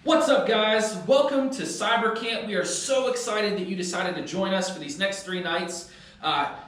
What's up, guys? Welcome to Cyber Camp. We are so excited that you decided to join us for these next 3 nights.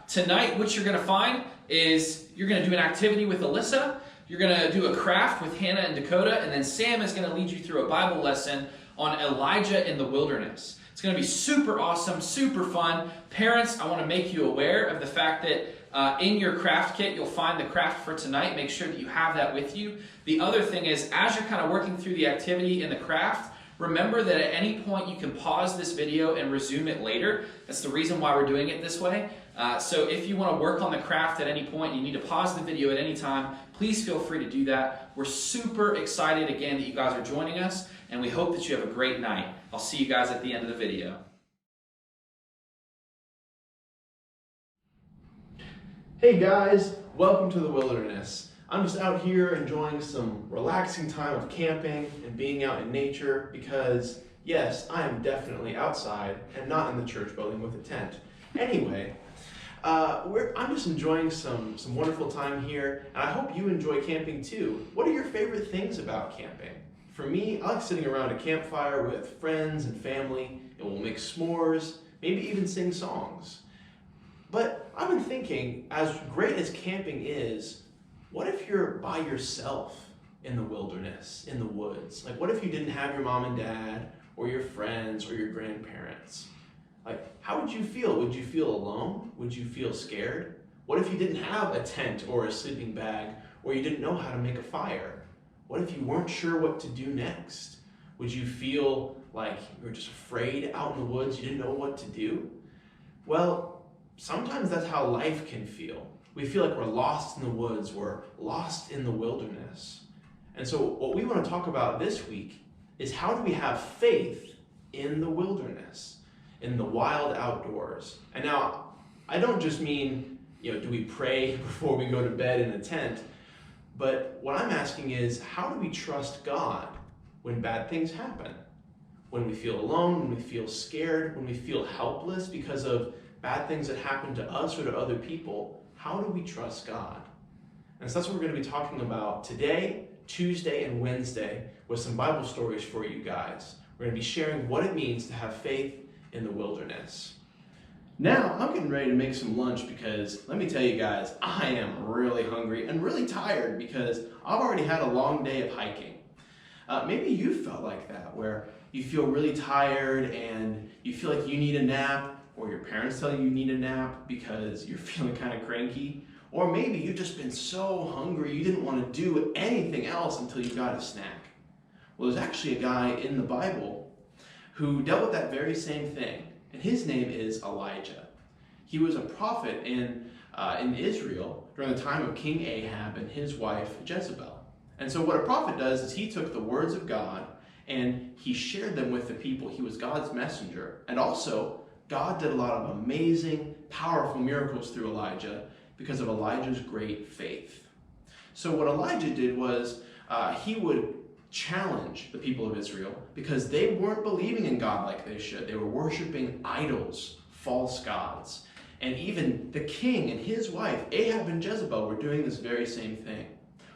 Tonight, what you're going to find is you're going to do an activity with Alyssa, you're going to do a craft with Hannah and Dakota, and then Sam is going to lead you through a Bible lesson on Elijah in the wilderness. It's going to be super awesome, super fun. Parents, I want to make you aware of the fact that in your craft kit, you'll find the craft for tonight. Make sure that you have that with you. The other thing is, as you're kind of working through the activity in the craft, remember that at any point you can pause this video and resume it later. That's the reason why we're doing it this way. So if you want to work on the craft at any point, you need to pause the video at any time, please feel free to do that. We're super excited again that you guys are joining us, and we hope that you have a great night. I'll see you guys at the end of the video. Hey guys, welcome to the wilderness. I'm just out here enjoying some relaxing time of camping and being out in nature because, yes, I am definitely outside and not in the church building with a tent. Anyway, I'm just enjoying some wonderful time here, and I hope you enjoy camping too. What are your favorite things about camping? For me, I like sitting around a campfire with friends and family, and we'll make s'mores, maybe even sing songs. But I've been thinking, as great as camping is, what if you're by yourself in the wilderness, in the woods? Like, what if you didn't have your mom and dad, or your friends, or your grandparents? Like, how would you feel? Would you feel alone? Would you feel scared? What if you didn't have a tent or a sleeping bag, or you didn't know how to make a fire? What if you weren't sure what to do next? Would you feel like you were just afraid out in the woods, you didn't know what to do? Well, sometimes that's how life can feel. We feel like we're lost in the woods, we're lost in the wilderness. And so what we want to talk about this week is, how do we have faith in the wilderness, in the wild outdoors? And now, I don't just mean, do we pray before we go to bed in a tent? But what I'm asking is, how do we trust God when bad things happen? When we feel alone, when we feel scared, when we feel helpless because of bad things that happen to us or to other people, how do we trust God? And so that's what we're going to be talking about today, Tuesday, and Wednesday, with some Bible stories for you guys. We're going to be sharing what it means to have faith in the wilderness. Now, I'm getting ready to make some lunch because, let me tell you guys, I am really hungry and really tired because I've already had a long day of hiking. Maybe you felt like that, where you feel really tired and you feel like you need a nap, or your parents tell you need a nap because you're feeling kind of cranky, or maybe you've just been so hungry you didn't want to do anything else until you got a snack. Well, there's actually a guy in the Bible who dealt with that very same thing, and his name is Elijah. He was a prophet in Israel during the time of King Ahab and his wife Jezebel. And so what a prophet does is he took the words of God and he shared them with the people. He was God's messenger, and also God did a lot of amazing, powerful miracles through Elijah because of Elijah's great faith. So what Elijah did was he would challenge the people of Israel because they weren't believing in God like they should. They were worshiping idols, false gods. And even the king and his wife, Ahab and Jezebel, were doing this very same thing.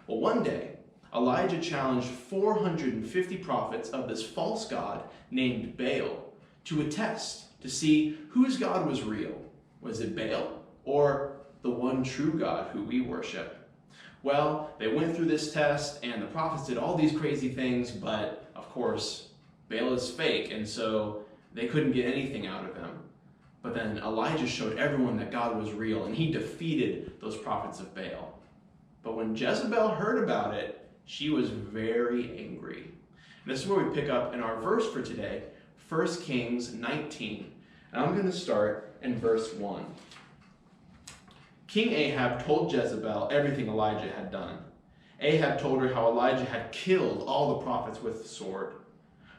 Well, one day, Elijah challenged 450 prophets of this false god named Baal to a test to see whose God was real. Was it Baal or the one true God who we worship? Well, they went through this test and the prophets did all these crazy things, but of course, Baal is fake, and so they couldn't get anything out of him. But then Elijah showed everyone that God was real, and he defeated those prophets of Baal. But when Jezebel heard about it, she was very angry. And this is where we pick up in our verse for today, 1 Kings 19, and I'm going to start in verse 1. King Ahab told Jezebel everything Elijah had done. Ahab told her how Elijah had killed all the prophets with the sword.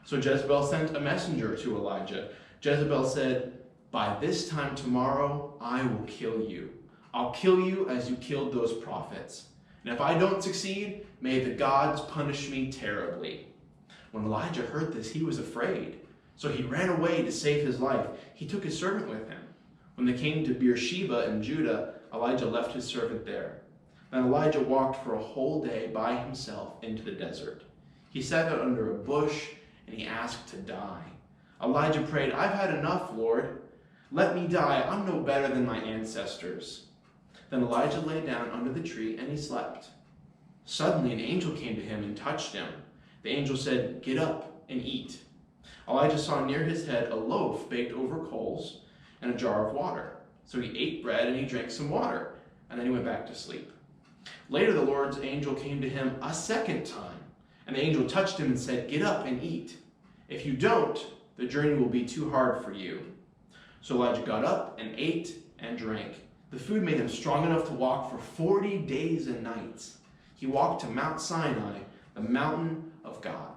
So Jezebel sent a messenger to Elijah. Jezebel said, "By this time tomorrow, I will kill you. I'll kill you as you killed those prophets. And if I don't succeed, may the gods punish me terribly." When Elijah heard this, he was afraid. So he ran away to save his life. He took his servant with him. When they came to Beersheba in Judah, Elijah left his servant there. Then Elijah walked for a whole day by himself into the desert. He sat out under a bush and he asked to die. Elijah prayed, "I've had enough, Lord. Let me die. I'm no better than my ancestors." Then Elijah lay down under the tree and he slept. Suddenly an angel came to him and touched him. The angel said, "Get up and eat." Elijah saw near his head a loaf baked over coals and a jar of water. So he ate bread and he drank some water, and then he went back to sleep. Later the Lord's angel came to him a second time, and the angel touched him and said, "Get up and eat. If you don't, the journey will be too hard for you." So Elijah got up and ate and drank. The food made him strong enough to walk for 40 days and nights. He walked to Mount Sinai, the mountain of God.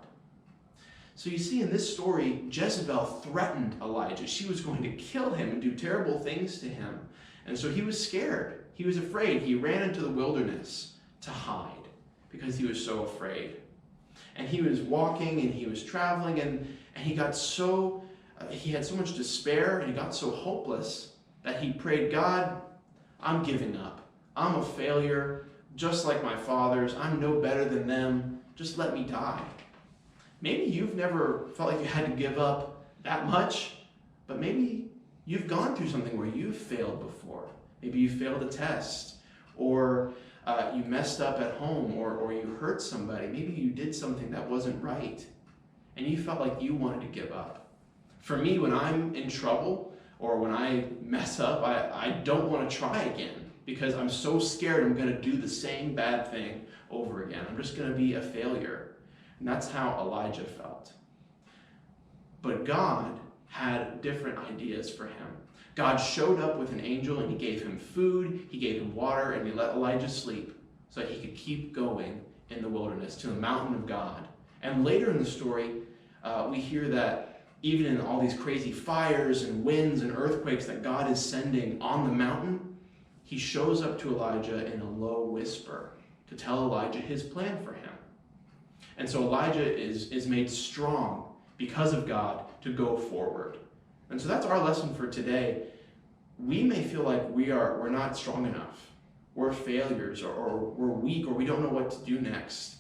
So you see, in this story, Jezebel threatened Elijah. She was going to kill him and do terrible things to him. And so he was scared. He was afraid. He ran into the wilderness to hide because he was so afraid. And he was walking and he was traveling, and he got so, he had so much despair, and he got so hopeless that he prayed, "God, I'm giving up. I'm a failure, just like my fathers. I'm no better than them. Just let me die." Maybe you've never felt like you had to give up that much, but maybe you've gone through something where you've failed before. Maybe you failed a test, or you messed up at home, or you hurt somebody. Maybe you did something that wasn't right, and you felt like you wanted to give up. For me, when I'm in trouble, or when I mess up, I don't want to try again, because I'm so scared I'm going to do the same bad thing over again. I'm just going to be a failure. And that's how Elijah felt. But God had different ideas for him. God showed up with an angel, and he gave him food, he gave him water, and he let Elijah sleep so that he could keep going in the wilderness to the mountain of God. And later in the story, we hear that even in all these crazy fires and winds and earthquakes that God is sending on the mountain, he shows up to Elijah in a low whisper to tell Elijah his plan for him. And so Elijah is made strong because of God to go forward. And so that's our lesson for today. We may feel like we're not strong enough. We're failures, or we're weak, or we don't know what to do next.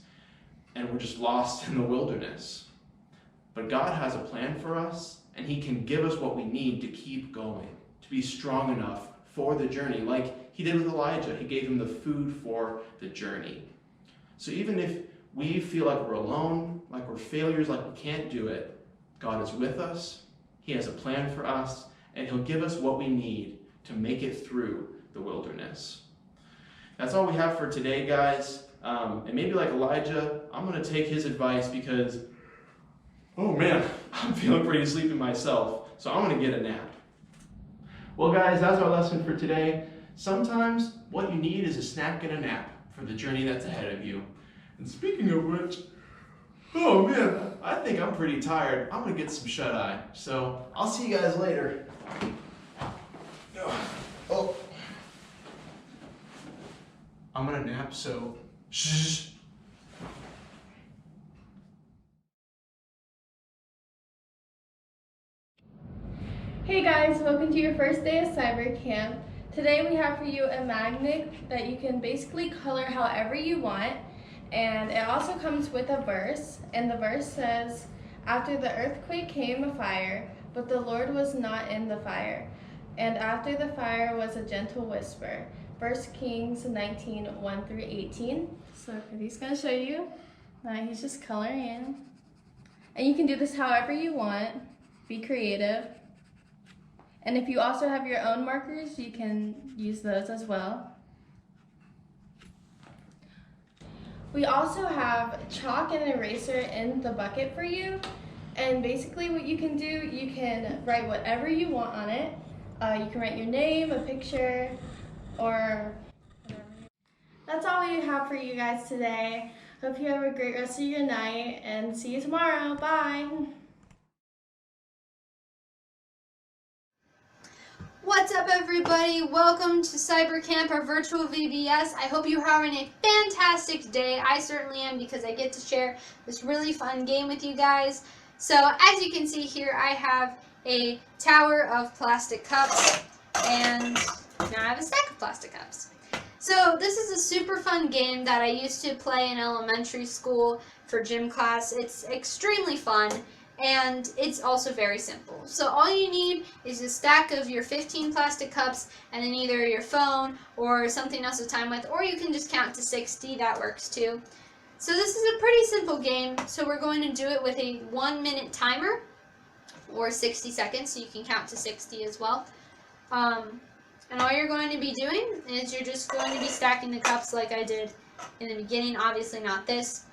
And we're just lost in the wilderness. But God has a plan for us, and he can give us what we need to keep going, to be strong enough for the journey, like he did with Elijah. He gave him the food for the journey. So even if we feel like we're alone, like we're failures, like we can't do it, God is with us. He has a plan for us, and he'll give us what we need to make it through the wilderness. That's all we have for today, guys. And maybe like Elijah, I'm going to take his advice because, oh man, I'm feeling pretty sleepy myself, so I'm going to get a nap. Well, guys, that's our lesson for today. Sometimes what you need is a snack and a nap for the journey that's ahead of you. And speaking of which, oh man, I think I'm pretty tired. I'm gonna get some shut-eye. So I'll see you guys later. Oh. I'm gonna nap, so shh. Hey guys, welcome to your first day of cyber camp. Today we have for you a magnet that you can basically color however you want. And it also comes with a verse, and the verse says, "After the earthquake came a fire, but the Lord was not in the fire. And after the fire was a gentle whisper." 1 Kings 19, 1-18. So Cody's gonna show you. He's just coloring in. And you can do this however you want. Be creative. And if you also have your own markers, you can use those as well. We also have chalk and eraser in the bucket for you. And basically what you can do, you can write whatever you want on it. You can write your name, a picture, or whatever. That's all we have for you guys today. Hope you have a great rest of your night, and see you tomorrow. Bye. What's up, everybody? Welcome to Cyber Camp, our virtual VBS. I hope you're having a fantastic day. I certainly am, because I get to share this really fun game with you guys. So as you can see here, I have a tower of plastic cups, and now I have a stack of plastic cups. So this is a super fun game that I used to play in elementary school for gym class. It's extremely fun, and it's also very simple. So all you need is a stack of your 15 plastic cups and then either your phone or something else to time with, or you can just count to 60, that works too. So this is a pretty simple game, so we're going to do it with a 1-minute timer or 60 seconds, so you can count to 60 as well. And all you're going to be doing is you're just going to be stacking the cups like I did in the beginning, obviously not this.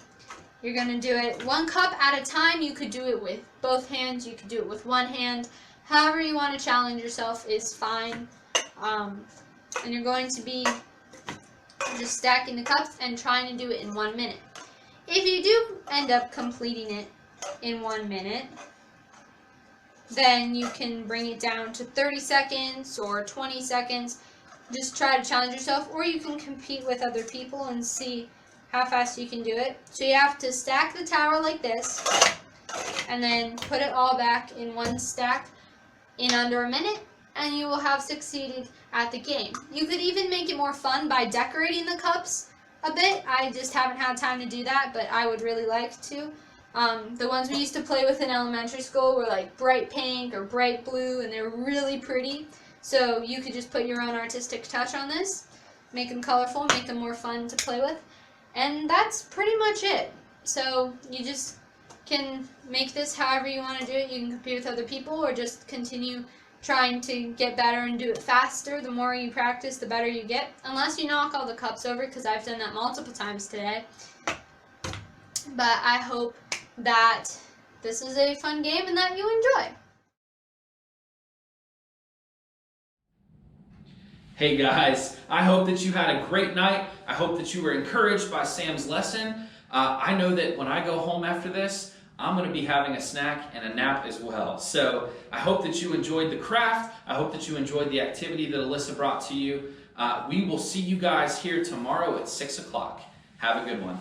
You're going to do it 1 cup at a time. You could do it with both hands, you could do it with 1 hand. However you want to challenge yourself is fine. And you're going to be just stacking the cups and trying to do it in 1 minute. If you do end up completing it in 1 minute, then you can bring it down to 30 seconds or 20 seconds. Just try to challenge yourself, or you can compete with other people and see how fast you can do it. So you have to stack the tower like this, and then put it all back in 1 stack in under a minute, and you will have succeeded at the game. You could even make it more fun by decorating the cups a bit. I just haven't had time to do that, but I would really like to. The ones we used to play with in elementary school were like bright pink or bright blue, and they're really pretty. So you could just put your own artistic touch on this, make them colorful, make them more fun to play with. And that's pretty much it. So you just can make this however you want to do it. You can compete with other people or just continue trying to get better and do it faster. The more you practice, the better you get. Unless you knock all the cups over, because I've done that multiple times today. But I hope that this is a fun game and that you enjoy. Hey guys, I hope that you had a great night. I hope that you were encouraged by Sam's lesson. I know that when I go home after this, I'm going to be having a snack and a nap as well. So I hope that you enjoyed the craft. I hope that you enjoyed the activity that Alyssa brought to you. We will see you guys here tomorrow at 6 o'clock. Have a good one.